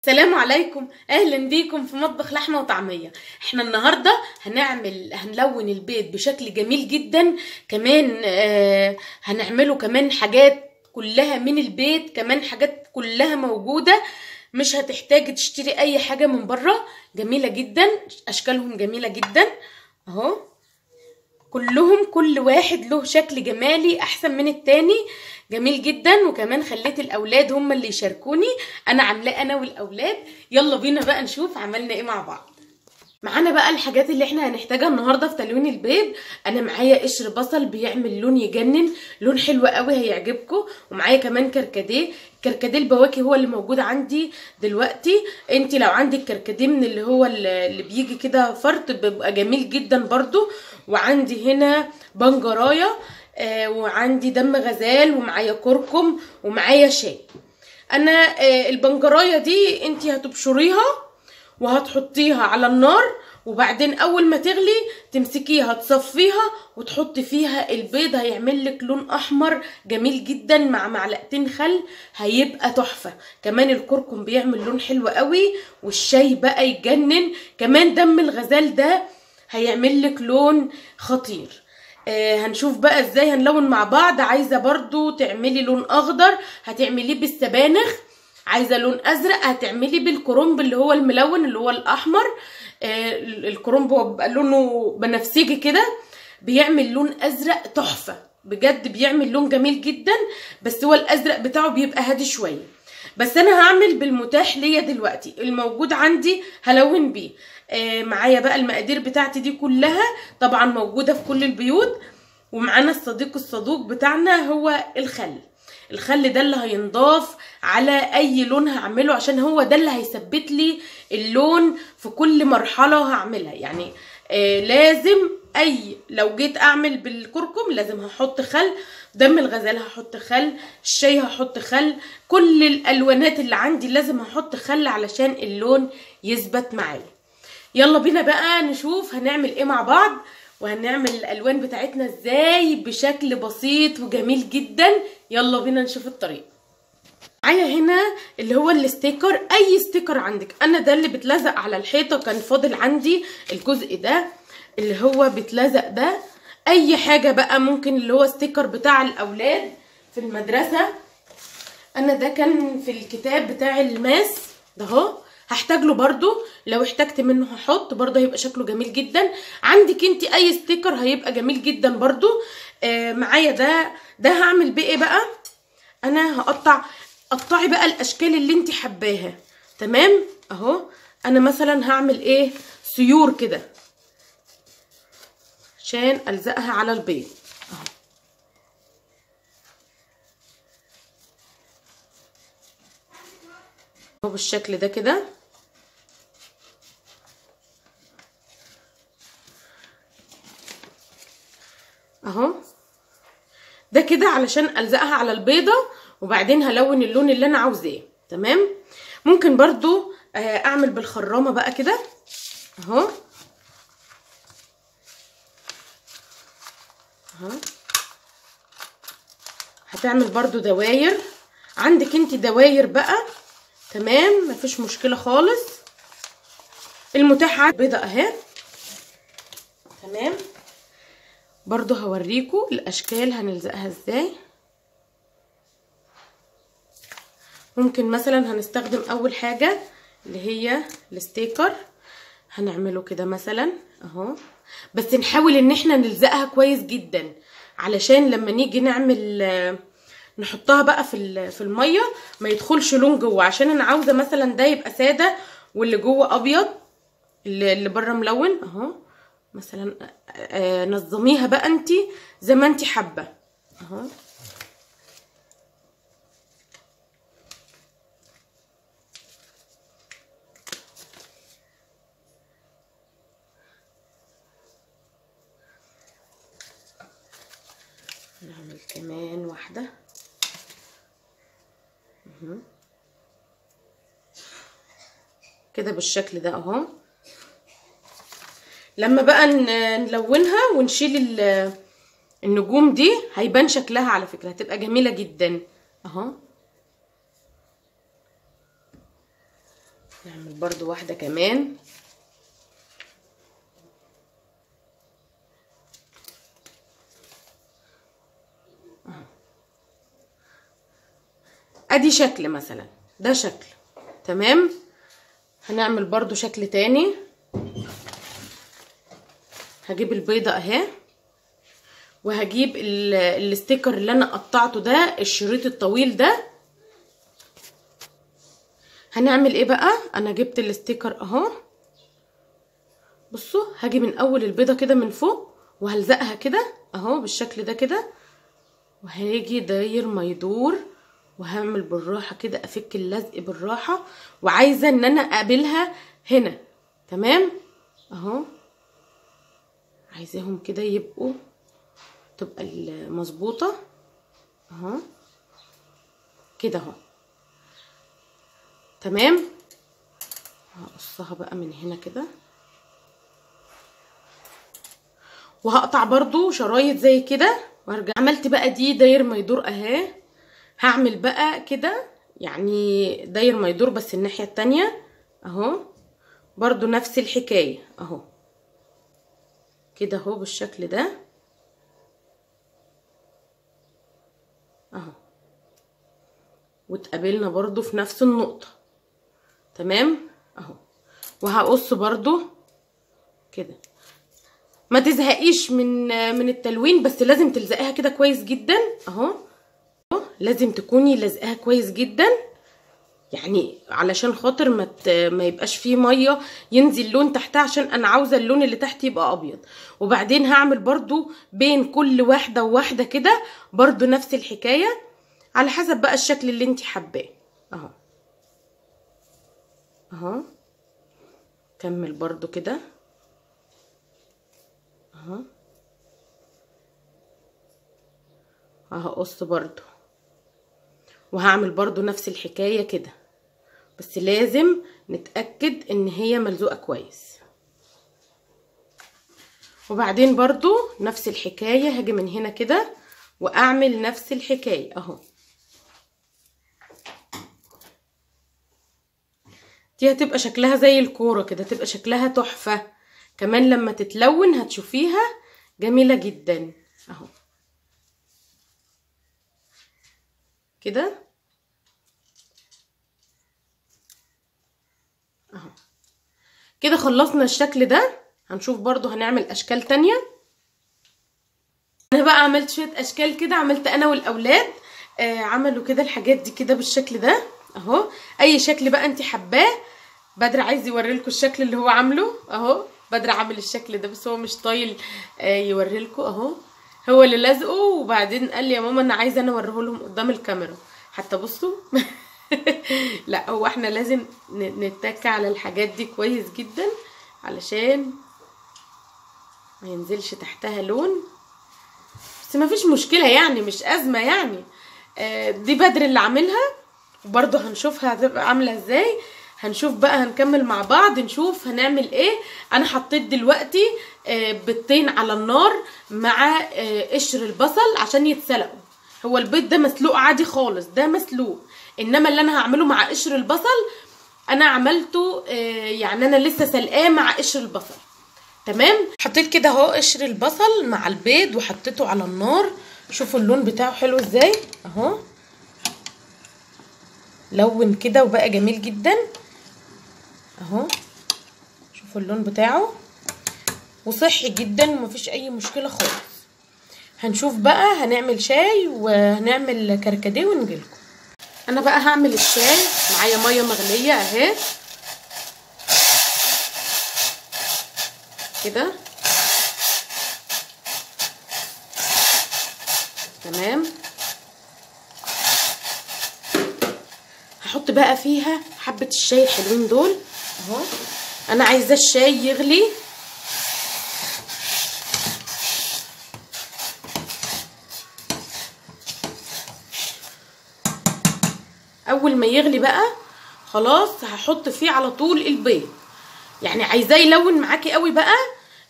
السلام عليكم، اهلا بيكم في مطبخ لحمه وطعميه. احنا النهارده هنلون البيض بشكل جميل جدا. كمان هنعمله كمان حاجات كلها من البيت، كمان حاجات كلها موجوده، مش هتحتاج تشتري اي حاجه من بره. جميله جدا، اشكالهم جميله جدا اهو، كلهم كل واحد له شكل جمالي احسن من التاني، جميل جدا. وكمان خليت الاولاد هم اللي يشاركوني، انا عاملاه انا والاولاد. يلا بينا بقى نشوف عملنا ايه مع بعض. معانا بقى الحاجات اللي احنا هنحتاجها النهارده في تلوين البيض. انا معايا قشر بصل بيعمل لون يجنن، لون حلو قوي هيعجبكم. ومعايا كمان كركديه، كركديه البواكي هو اللي موجود عندي دلوقتي. انت لو عندك كركديه من اللي هو اللي بيجي كده فرط بيبقى جميل جدا برضو. وعندي هنا بنجرايه، وعندي دم غزال، ومعايا كركم، ومعايا شاي. انا البنجرايه دي انت هتبشريها وهتحطيها على النار، وبعدين اول ما تغلي تمسكيها تصفيها وتحطي فيها البيض، هيعمل لك لون احمر جميل جدا مع معلقتين خل، هيبقى تحفه. كمان الكركم بيعمل لون حلو قوي، والشاي بقى يجنن. كمان دم الغزال ده هيعمل لك لون خطير. هنشوف بقى ازاي هنلون مع بعض. عايزه برضو تعملي لون اخضر هتعمليه بالسبانخ، عايزه لون ازرق هتعملي بالكرنب اللي هو الملون اللي هو الاحمر. الكرنب هو بيبقى لونه بنفسجي كده، بيعمل لون ازرق تحفه بجد، بيعمل لون جميل جدا، بس هو الازرق بتاعه بيبقى هادي شويه. بس انا هعمل بالمتاح ليا دلوقتي، الموجود عندي هلون بيه. معايا بقى المقادير بتاعتي دي كلها طبعا موجوده في كل البيوت. ومعانا الصديق الصدوق بتاعنا هو الخل. الخل ده اللي هينضاف على اي لون هعمله، عشان هو ده اللي هيثبت لي اللون في كل مرحله هعملها. يعني لازم لو جيت اعمل بالكركم لازم هحط خل، دم الغزال هحط خل، الشاي هحط خل، كل الالوانات اللي عندي لازم هحط خل علشان اللون يثبت معايا. يلا بينا بقى نشوف هنعمل ايه مع بعض، وهنعمل الالوان بتاعتنا ازاي بشكل بسيط وجميل جدا. يلا بينا نشوف الطريقه. معايا هنا اللي هو الستيكر، اي ستيكر عندك. انا ده اللي بتلزق على الحيطه، كان فاضل عندي الجزء ده اللي هو بيتلزق ده. اي حاجه بقى ممكن، اللي هو ستيكر بتاع الاولاد في المدرسه. انا ده كان في الكتاب بتاع الماس ده اهو، هحتاج له برضو، لو احتجت منه هحط برضو، هيبقى شكله جميل جدا. عندك انت اي ستيكر هيبقى جميل جدا برضو. معايا ده هعمل بيه ايه بقى. انا قطعي بقى الاشكال اللي انت حباها. تمام اهو، انا مثلا هعمل ايه، سيور كده عشان الزقها على البيض اهو بالشكل ده كده. اهو ده كده علشان الزقها على البيضه، وبعدين هلون اللون اللي انا عاوزاه. تمام. ممكن برضو اعمل بالخرامه بقى كده اهو. هتعمل برضو دواير، عندك انت دواير بقى تمام، مفيش مشكله خالص. المتاح عندي بيضه اهي. تمام. برضو هوريكم الاشكال هنلزقها ازاي. ممكن مثلا هنستخدم اول حاجه اللي هي الستيكر، هنعمله كده مثلا اهو، بس نحاول ان احنا نلزقها كويس جدا علشان لما نيجي نعمل نحطها بقى في الميه ما يدخلش لون جوه، عشان انا عاوزه مثلا ده يبقى ساده واللي جوه ابيض، اللي بره ملون اهو. مثلا نظميها بقى انت زي ما انت حابه اهو. نعمل كمان واحده كده بالشكل ده اهو. لما بقى نلونها ونشيل النجوم دي هيبان شكلها، على فكره هتبقى جميله جدا اهو. نعمل برضو واحدة كمان. ادي شكل مثلا، ده شكل تمام. هنعمل برضو شكل تاني. هجيب البيضة اهي، وهجيب الستيكر اللي انا قطعته ده، الشريط الطويل ده. هنعمل ايه بقى؟ انا جبت الستيكر اهو، بصوا هاجي من اول البيضة كده من فوق وهلزقها كده اهو بالشكل ده كده، وهاجي داير ما يدور، وهعمل بالراحة كده، افك اللزق بالراحة، وعايزة ان انا اقابلها هنا تمام اهو. عايزاهم كده يبقوا، تبقى مظبوطة اهو كده اهو تمام. هقصها بقى من هنا كده، وهقطع برضو شرايط زي كده وارجع. عملت بقى دي داير ما يدور اهي. هعمل بقى كده يعني داير ما يدور بس الناحية التانية اهو، برضو نفس الحكاية اهو كده اهو بالشكل ده اهو، واتقابلنا برضو في نفس النقطة تمام اهو. وهقص برضو كده. ما تزهقيش من التلوين، بس لازم تلزقيها كده كويس جدا اهو. لازم تكوني لازقاها كويس جدا، يعني علشان خاطر ما يبقاش فيه ميه ينزل لون تحتها، عشان انا عاوزه اللون اللي تحت يبقى ابيض. وبعدين هعمل برضو بين كل واحده وواحده كده برضو نفس الحكايه، على حسب بقى الشكل اللي انت حباه اهو اهو. كمل برضو كده اهو. هقص برضو، وهعمل برضو نفس الحكاية كده، بس لازم نتأكد ان هي ملزوقة كويس. وبعدين برضو نفس الحكاية، هاجي من هنا كده واعمل نفس الحكاية اهو. دي هتبقى شكلها زي الكورة كده، تبقى شكلها تحفة كمان لما تتلون، هتشوفيها جميلة جدا اهو كده اهو. كده خلصنا الشكل ده. هنشوف برضو هنعمل اشكال تانية. انا بقى عملت شوية اشكال كده، عملت انا والاولاد عملوا كده الحاجات دي كده بالشكل ده اهو. اي شكل بقى انت حباه. بدر عايز يوريلكوا الشكل اللي هو عامله اهو. بدر عامل الشكل ده بس هو مش طايل يوريلكوا اهو، هو اللي لازقه. وبعدين قال لي يا ماما انا عايزه انا اوريه لهم قدام الكاميرا حتى بصوا. لا هو احنا لازم نتك على الحاجات دي كويس جدا علشان ما ينزلش تحتها لون، بس ما فيش مشكله يعني، مش ازمه يعني. دي بدر اللي عاملها، وبرده هنشوفها هتبقى عامله ازاي. هنشوف بقى، هنكمل مع بعض نشوف هنعمل ايه. انا حطيت دلوقتي بيضتين على النار مع قشر البصل عشان يتسلقوا. هو البيض ده مسلوق عادي خالص، ده مسلوق، انما اللي انا هعمله مع قشر البصل انا عملته يعني انا لسه سلقاه مع قشر البصل تمام. حطيت كده اهو قشر البصل مع البيض وحطيته على النار. شوفوا اللون بتاعه حلو ازاي اهو، لون كده وبقى جميل جدا اهو. شوفوا اللون بتاعه وصحي جدا ومفيش اي مشكله خالص. هنشوف بقى هنعمل شاي وهنعمل كركديه ونجيلكم. انا بقى هعمل الشاي، معايا ميه مغليه اهي كده تمام. هحط بقى فيها حبه الشاي الحلوين دول اهو. انا عايزه الشاي يغلي اول ما يغلي بقى خلاص هحط فيه على طول البيض. يعني عايزاه يلون معاكي قوي بقى،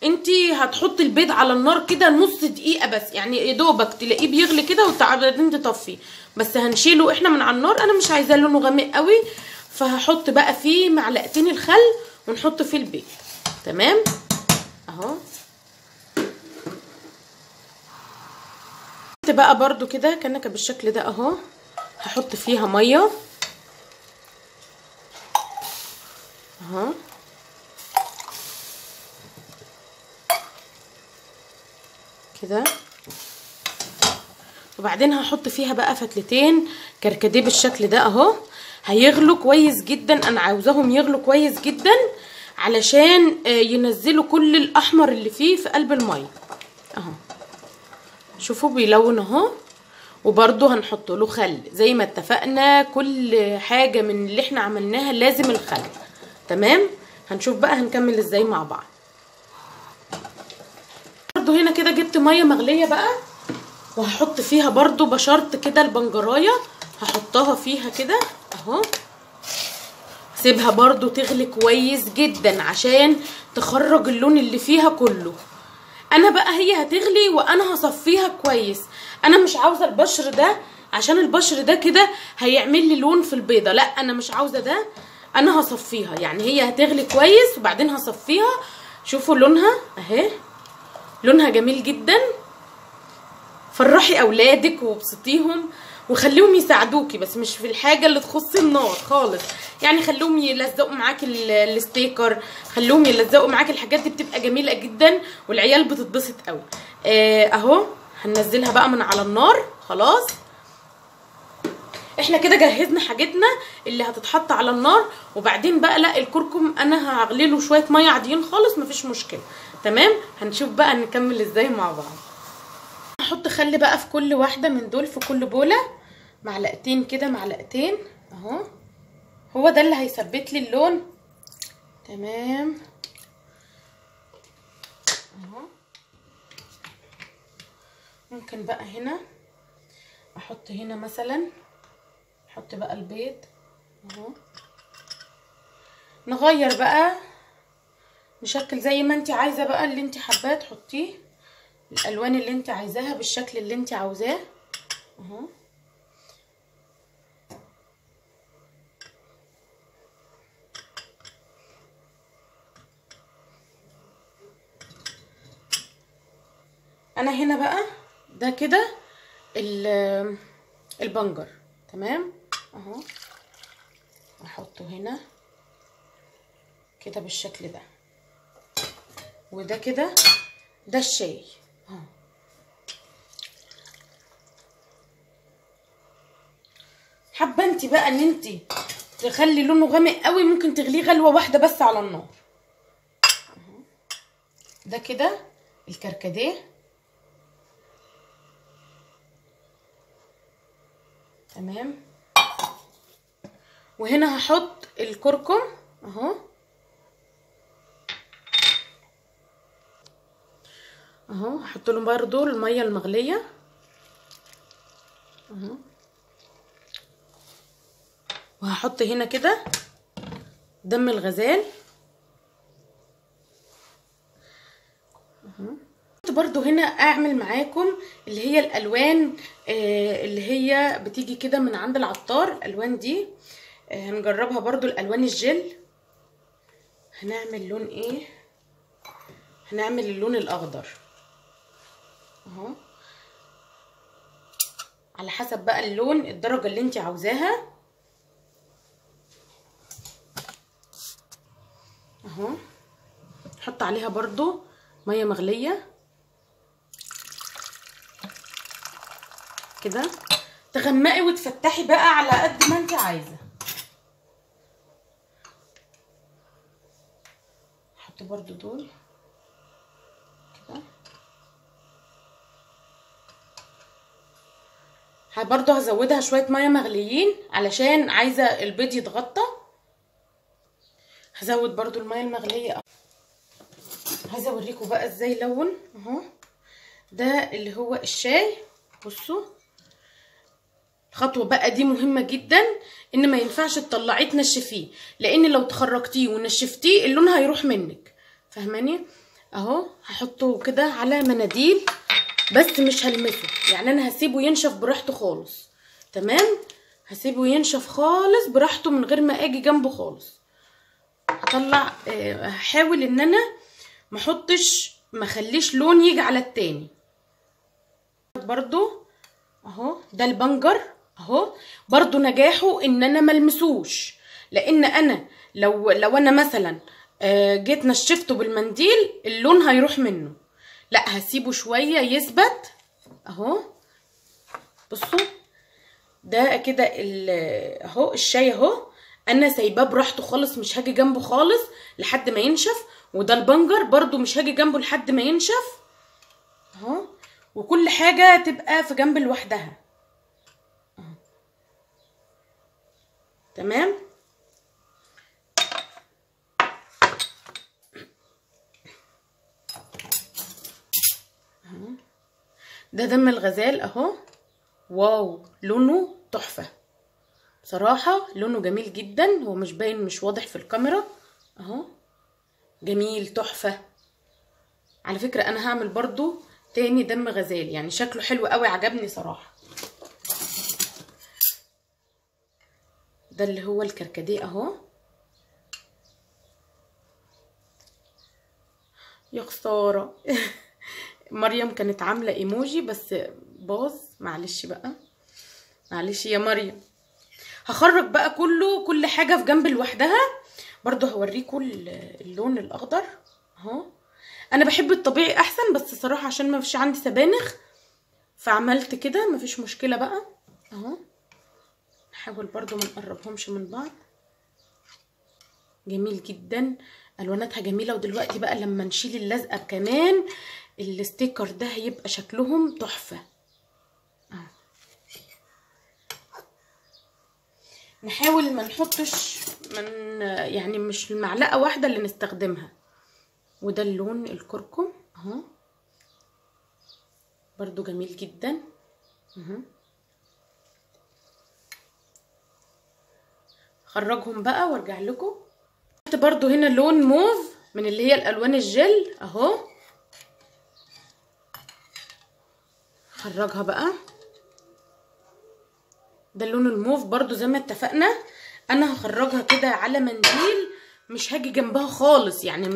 انتي هتحطي البيض على النار كده نص دقيقه بس، يعني يا دوبك تلاقيه بيغلي كده وبعدين تطفيه. بس هنشيله احنا من على النار، انا مش عايزاه لونه غامق قوي، فهحط بقى فيه معلقتين الخل ونحط فيه البيض. تمام اهو. بقى برضو كده كأنك بالشكل ده اهو. هحط فيها ميه اهو كده، وبعدين هحط فيها بقى فتلتين كركديه بالشكل ده اهو. هيغلوا كويس جدا، انا عاوزاهم يغلوا كويس جدا علشان ينزلوا كل الاحمر اللي فيه في قلب الميه اهو. شوفوا بيلون اهو. وبرده هنحط له خل زي ما اتفقنا، كل حاجه من اللي احنا عملناها لازم الخل. تمام. هنشوف بقى هنكمل ازاي مع بعض. برده هنا كده جبت ميه مغليه بقى، وهحط فيها برده بشرط كده البنجرايه، هحطها فيها كده اهو. سيبها برده تغلي كويس جدا عشان تخرج اللون اللي فيها كله. انا بقى هي هتغلي وانا هصفيها كويس. انا مش عاوزه البشر ده، عشان البشر ده كده هيعمل لي لون في البيضه، لا انا مش عاوزه ده. انا هصفيها، يعني هي هتغلي كويس وبعدين هصفيها. شوفوا لونها اهي، لونها جميل جدا. فرحي اولادك وابسطيهم وخليهم يساعدوكي، بس مش في الحاجه اللي تخص النار خالص. يعني خليهم يلزقوا معاكي الستيكر، خليهم يلزقوا معاكي الحاجات دي، بتبقى جميله جدا والعيال بتتبسط قوي. اهو هننزلها بقى من على النار. خلاص احنا كده جهزنا حاجتنا اللي هتتحط على النار. وبعدين بقى لا الكركم انا هغلي له شويه ميه عاديين خالص، مفيش مشكله. تمام. هنشوف بقى نكمل ازاي مع بعض. هحط خل بقى في كل واحده من دول، في كل بوله معلقتين كده، معلقتين اهو. هو ده اللي هيثبت لي اللون. تمام اهو. ممكن بقى هنا احط هنا مثلا، احط بقى البيض اهو. نغير بقى، نشكل زي ما انت عايزه بقى، اللي انت حباه تحطيه، الالوان اللي انت عايزاها بالشكل اللي انت عاوزاه اهو. انا هنا بقى ده كده البنجر. تمام اهو. احطه هنا كده بالشكل ده، وده كده ده الشاي اهو. حابه انت بقى ان انت تخلي لونه غامق قوي، ممكن تغليه غلوه واحده بس على النار اهو. ده كده الكركديه. تمام. وهنا هحط الكركم اهو اهو. هحط له برده الميه المغليه اهو. وهحط هنا كده دم الغزال اهو. برضو هنا اعمل معاكم اللي هي الالوان اللي هي بتيجي كده من عند العطار. الالوان دي هنجربها برضو، الالوان الجل. هنعمل لون ايه؟ هنعمل اللون الاخضر اهو، على حسب بقى اللون، الدرجه اللي انت عاوزاها اهو. نحط عليها برضو ميه مغليه كده، تغمقي وتفتحي بقى على قد ما انت عايزه. احط برضو دول كده. برضو هزودها شويه ميه مغليين علشان عايزه البيض يتغطى. هزود برضو الميه المغليه. عايزه اوريكم بقى ازاي لون اهو. ده اللي هو الشاي. بصوا الخطوه بقى دي مهمه جدا، ان ما ينفعش تطلعيه تنشفيه، لان لو تخرجتيه ونشفتيه اللون هيروح منك. فاهماني؟ اهو هحطه كده على مناديل بس مش هلمسه، يعني انا هسيبه ينشف براحته خالص. تمام. هسيبه ينشف خالص براحته من غير ما اجي جنبه خالص. هطلع هحاول ان انا ما اخليش لون يجي على التاني. برضو اهو ده البنجر اهو، برضو نجاحه ان انا ملمسوش، لان انا لو انا مثلا جيت نشفته بالمنديل اللون هيروح منه. لا هسيبه شويه يثبت اهو. بصوا ده كده اهو الشاي اهو، انا سايباه براحته خالص، مش هاجي جنبه خالص لحد ما ينشف. وده البنجر برضو مش هاجي جنبه لحد ما ينشف اهو، وكل حاجه تبقى في جنب لوحدها اهو. تمام. ده دم الغزال اهو، واو لونه تحفه بصراحه، لونه جميل جدا. هو مش باين، مش واضح في الكاميرا اهو، جميل تحفه. على فكره انا هعمل برضو تاني دم غزال، يعني شكله حلو قوي عجبني صراحه. ده اللي هو الكركديه اهو. يا خساره مريم كانت عامله ايموجي بس باظ، معلش بقى، معلش يا مريم. هخرج بقى كل حاجه في جنب لوحدها. برضو هوريكم اللون الاخضر اهو. انا بحب الطبيعي احسن، بس صراحه عشان ما فيش عندي سبانخ فعملت كده، مفيش مشكله بقى اهو. نحاول برضو ما نقربهمش من بعض. جميل جدا، الواناتها جميله. ودلوقتي بقى لما نشيل اللزقه كمان الستيكر ده هيبقى شكلهم تحفه اهو. نحاول ما نحطش يعني مش المعلقه واحده اللي نستخدمها. وده اللون الكركم اهو، برضو جميل جدا اهو. خرجهم بقى وارجع لكم. برضو هنا لون موف من اللي هي الالوان الجل اهو، خرجها بقى. ده اللون الموف برضو زي ما اتفقنا. انا هخرجها كده على منديل، مش هاجي جنبها خالص، يعني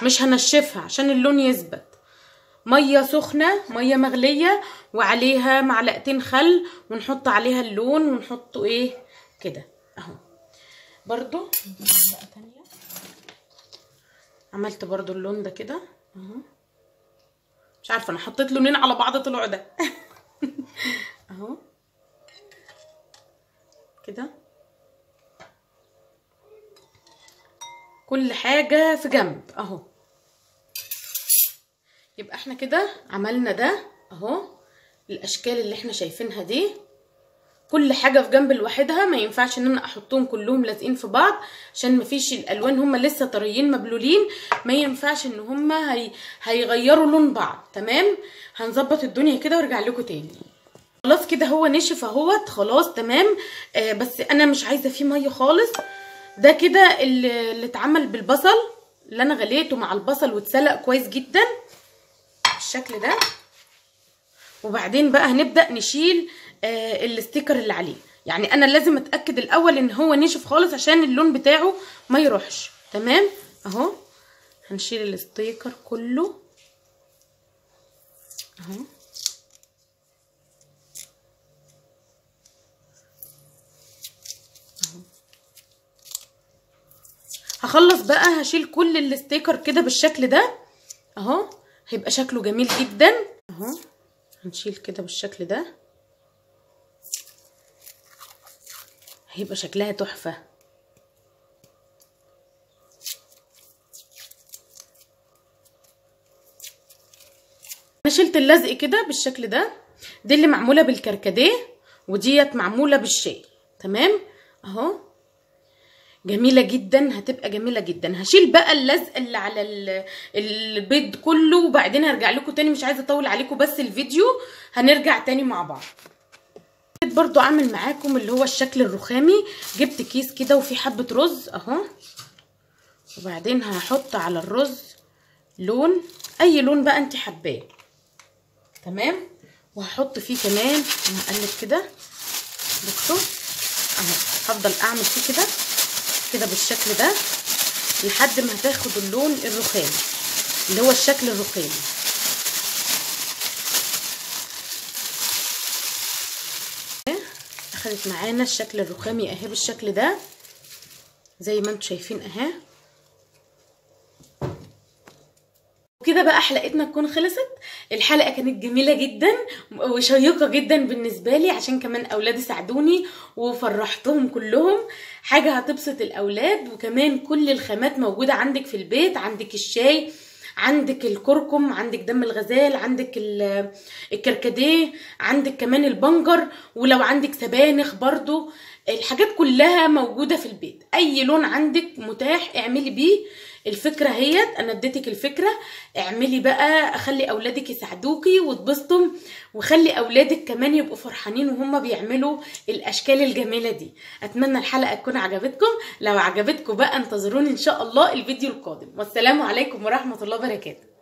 مش هنشفها عشان اللون يثبت. ميه سخنه، ميه مغليه وعليها معلقتين خل، ونحط عليها اللون ونحطه ايه كده اهو. برضو معلقه تانيه عملت برضو اللون ده كده اهو. مش عارفه انا حطيت لونين على بعض طلعوا ده اهو كده. كل حاجه في جنب اهو. يبقى احنا كده عملنا ده اهو، الاشكال اللي احنا شايفينها دي كل حاجه في جنب لوحدها. ما ينفعش ان انا احطهم كلهم لازقين في بعض عشان مفيش الالوان، هما لسه طريين مبلولين، ما ينفعش ان هما هيغيروا لون بعض. تمام. هنظبط الدنيا كده وارجع لكم تاني. خلاص كده هو نشف اهوت خلاص تمام. بس انا مش عايزه فيه ميه خالص. ده كده اللي اتعمل بالبصل، اللي انا غليته مع البصل واتسلق كويس جدا بالشكل ده. وبعدين بقى هنبدا نشيل الستيكر اللي عليه. يعني انا لازم اتاكد الاول ان هو نشف خالص عشان اللون بتاعه ما يروحش. تمام اهو. هنشيل الستيكر كله اهو. هخلص بقى هشيل كل الستيكر كده بالشكل ده اهو. هيبقى شكله جميل جدا اهو. هنشيل كده بالشكل ده، هيبقى شكلها تحفة. انا شلت اللزق كده بالشكل ده. دي اللي معمولة بالكركديه وديت معمولة بالشاي. تمام اهو. جميلة جدا، هتبقى جميلة جدا. هشيل بقى اللزق اللي على البيض كله وبعدين هرجع لكم تاني. مش عايزة اطول عليكم بس الفيديو، هنرجع تاني مع بعض. برضو اعمل معاكم اللي هو الشكل الرخامي. جبت كيس كده وفي حبة رز اهو، وبعدين هحط على الرز لون، اي لون بقى انت حباه. تمام. وهحط فيه كمان، هقلب كده بصوا اهو هفضل اعمل فيه كده كده بالشكل ده لحد ما هتاخد اللون الرخامي اللي هو الشكل الرخامي. اخدت معانا الشكل الرخامي اهي بالشكل ده زي ما انتم شايفين اهي. وكده بقى حلقتنا تكون خلصت. الحلقه كانت جميله جدا وشيقه جدا بالنسبه لي عشان كمان اولادي ساعدوني وفرحتهم كلهم. حاجه هتبسط الاولاد، وكمان كل الخامات موجوده عندك في البيت. عندك الشاي، عندك الكركم، عندك دم الغزال، عندك الكركديه، عندك كمان البنجر، ولو عندك سبانخ برضو. الحاجات كلها موجودة في البيت. اي لون عندك متاح اعملي بيه. الفكرة هيت انا اديتك الفكرة، اعملي بقى، خلي اولادك يساعدوكي وتبسطوا، وخلي اولادك كمان يبقوا فرحانين وهم بيعملوا الاشكال الجميلة دي. اتمنى الحلقة تكون عجبتكم. لو عجبتكم بقى انتظروني ان شاء الله الفيديو القادم، والسلام عليكم ورحمة الله وبركاته.